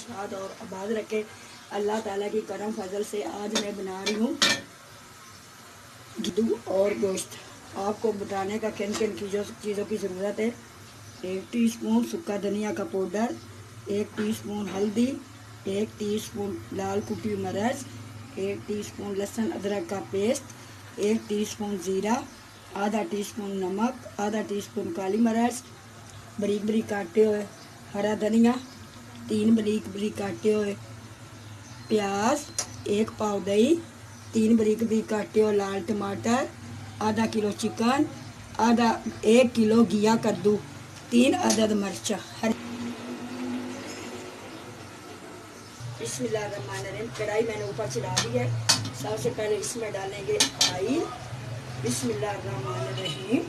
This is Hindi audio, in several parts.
शाद और आबाद रखे। अल्लाह ताला की करम फजल से आज मैं बना रही हूँ गिद्दू और गोश्त। आपको बताने का किन किन चीज़ों की ज़रूरत है। 1 टीस्पून सूखा धनिया का पाउडर, 1 टीस्पून हल्दी, 1 टीस्पून लाल कुटी मिर्च, 1 टीस्पून लहसुन अदरक का पेस्ट, 1 टीस्पून ज़ीरा, आधा टीस्पून नमक, आधा टीस्पून काली मिर्च, बारीक बारीक काटे हुए हरा धनिया, 3 बारीक बारीक काटे हुए प्याज, 1 पाव दही, 3 बारीक बारीक काटे हुए लाल टमाटर, आधा किलो चिकन, 1 किलो घिया कद्दू, 3 अदद मिर्चा हरी। बिस्मिल्लाहिर्रहमानिर्रहीम। कढ़ाई मैंने ऊपर चढ़ा दी है। सबसे पहले इसमें डालेंगे ऑयल। बिस्मिल्लाहिर्रहमानिर्रहीम।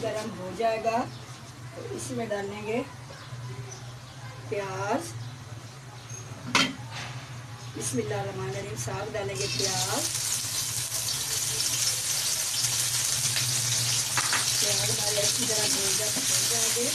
गरम हो जाएगा तो इसमें डालेंगे प्याज। बिस्मिल्लाहिर्रहमानिर्रहीम। साग डालेंगे प्याज हमारे अच्छी तरह भून जाएंगे।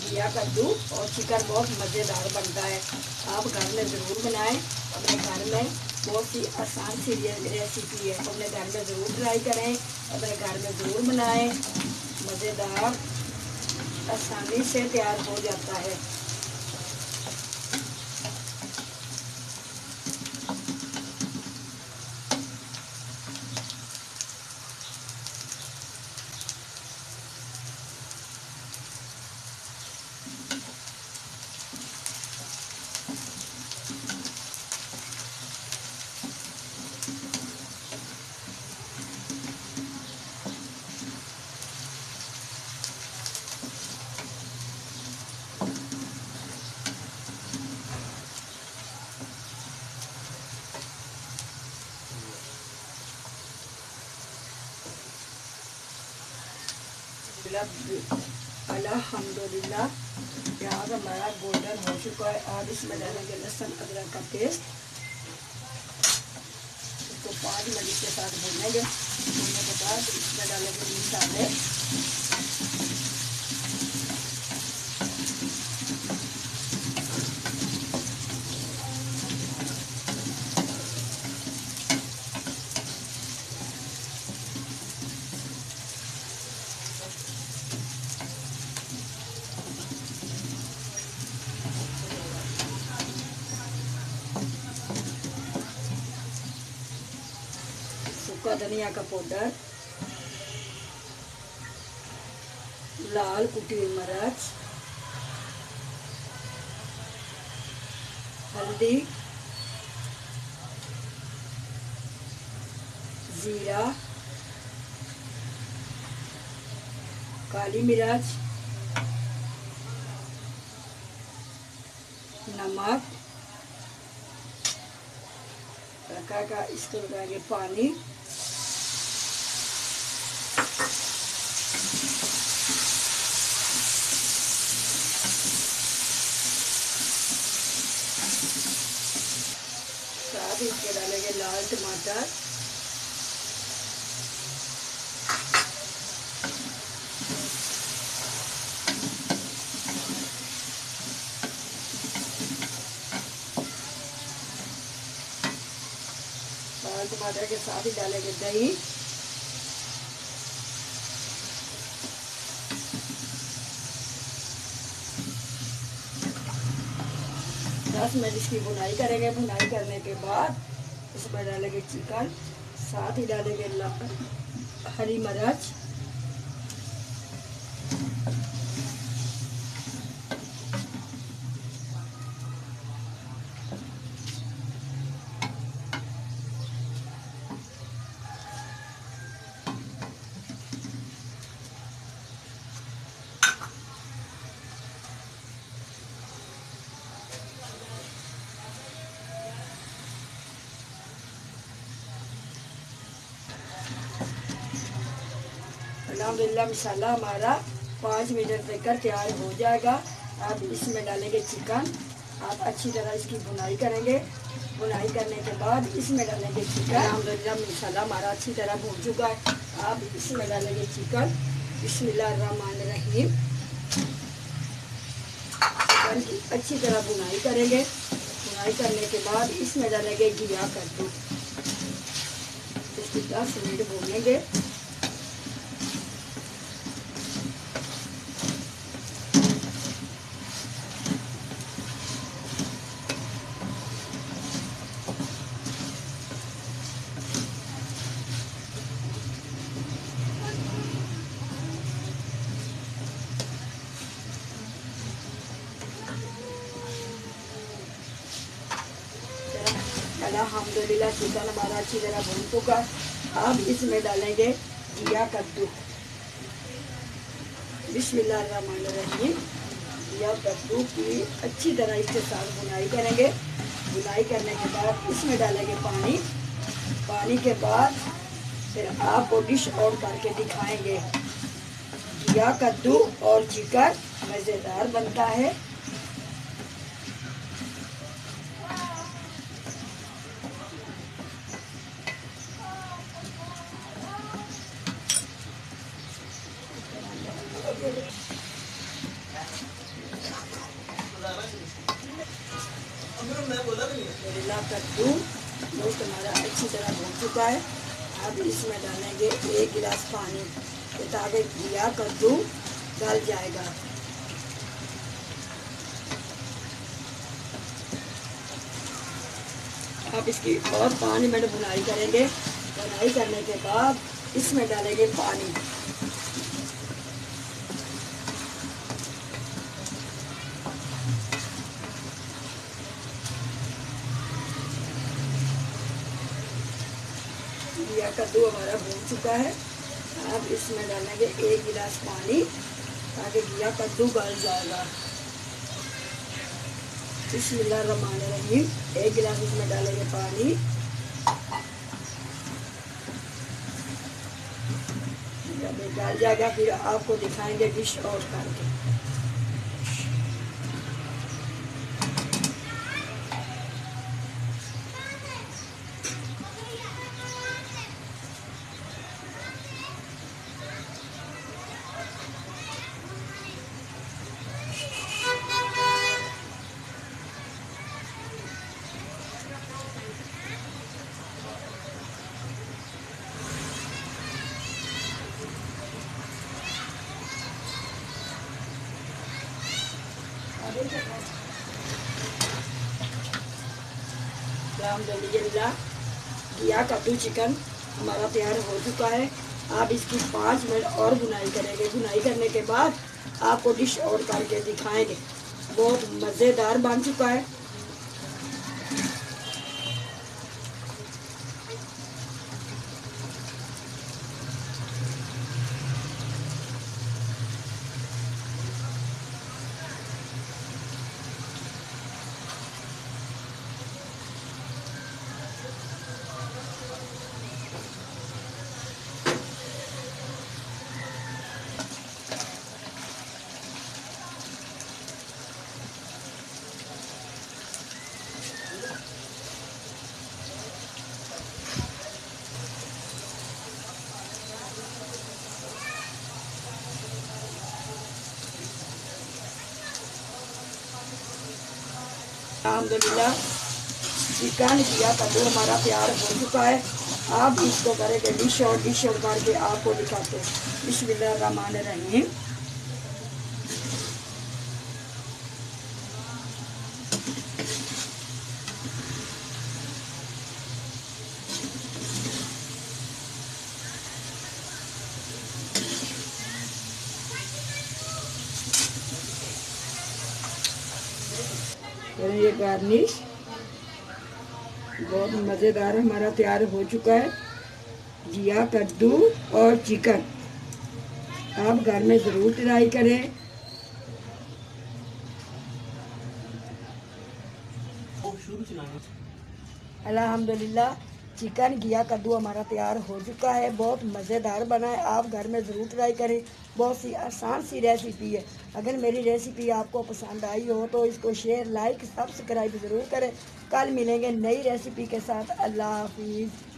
घिया कद्दू और चिकन बहुत मज़ेदार बनता है। आप घर में ज़रूर बनाएं। अपने घर में बहुत ही आसान सी रेसिपी है। अपने घर में ज़रूर ट्राई करें। अपने घर में ज़रूर बनाएं। मज़ेदार आसानी से तैयार हो जाता है। अल्हम्दुलिल्लाह प्याज हमारा गोल्डन हो चुका है। अब इसमें डालेंगे लहसुन अदरक का पेस्ट। इसको 5 मिनट के साथ भूनेंगे। भूनने के बाद इसमें डालेंगे मसाले। सूखा धनिया का पाउडर, लाल कुटी हुई मिर्च, हल्दी, जीरा, काली मिर्च, नमक रखा का इसको लगाएंगे पानी। साथ इसके डालेंगे लाल टमाटर, लाल टमाटर के साथ ही डालेंगे दही, 10 मिनट इसकी भुनाई करेंगे। भुनाई करने के बाद इसमें डालेंगे चिकन, साथ ही डालेंगे हरी मिर्च, अल्हम्दुलिल्लाह मसाला हमारा 5 मिनट तक तैयार हो जाएगा। अब इसमें डालेंगे चिकन। आप अच्छी तरह इसकी भुनाई करेंगे। भुनाई करने के बाद इसमें डालेंगे चिकन। अल्हम्दुलिल्लाह मसाला हमारा अच्छी तरह भून चुका है। अब इसमें डालेंगे चिकन। बिस्मिल्लाहिर्रहमानिर्रहीम। चिकन की अच्छी तरह भुनाई करेंगे। भुनाई करने के बाद इसमें डालेंगे घिया कद्दू। इसकी 10 मिनट भूनेंगे। अल्हम्दुलिल्लाह चिकन हमारा अच्छी तरह भून चुका है। अब इसमें डालेंगे घिया कद्दू। बिस्मिल्लाहिर्रहमानिर्रहीम। घिया कद्दू की अच्छी तरह इसके साथ भुनाई करेंगे। भुनाई करने के बाद इसमें डालेंगे पानी। पानी के बाद फिर आपको डिश आउट करके दिखाएंगे। घिया कद्दू और चिकन मज़ेदार बनता है। कद्दू गोश्त हमारा अच्छी तरह भून चुका है। अब इसमें डालेंगे 1 गिलास पानी ताकि घिया कद्दू गल जाएगा। अब इसकी और 5 मिनट भुनाई करेंगे। भुनाई करने के बाद इसमें डालेंगे पानी। घिया कद्दू हमारा भून चुका है। अब इसमें डालेंगे 1 गिलास पानी ताकि घिया कद्दू गल जाएगा। बिस्मिल्लाहिर्रहमानिर्रहीम। 1 गिलास इसमें डालेंगे पानी। जब ये गल जाएगा फिर आपको दिखाएंगे डिश आउट करके। अल्हम्दुलिल्लाह घिया कद्दू चिकन हमारा तैयार हो चुका है। आप इसकी 5 मिनट और भुनाई करेंगे। भुनाई करने के बाद आपको डिश आउट करके दिखाएंगे। बहुत मज़ेदार बन चुका है। अल्हम्दुलिल्लाह चिकन घिया कद्दू हमारा तैयार हो चुका है। आप इसको करेंगे डिश आउट करके आपको दिखाते हैं। बिस्मिल्लाहिर्रहमानिर्रहीम। करें ये गार्निश। बहुत मज़ेदार हमारा तैयार हो चुका है घिया कद्दू और चिकन। आप घर में ज़रूर ट्राई करें। अल्हम्दुलिल्लाह चिकन घिया कद्दू हमारा तैयार हो चुका है। बहुत मज़ेदार बना है, आप घर में ज़रूर ट्राई करें। बहुत सी आसान सी रेसिपी है। अगर मेरी रेसिपी आपको पसंद आई हो तो इसको शेयर लाइक सब्सक्राइब ज़रूर करें। कल मिलेंगे नई रेसिपी के साथ। अल्लाह हाफिज़।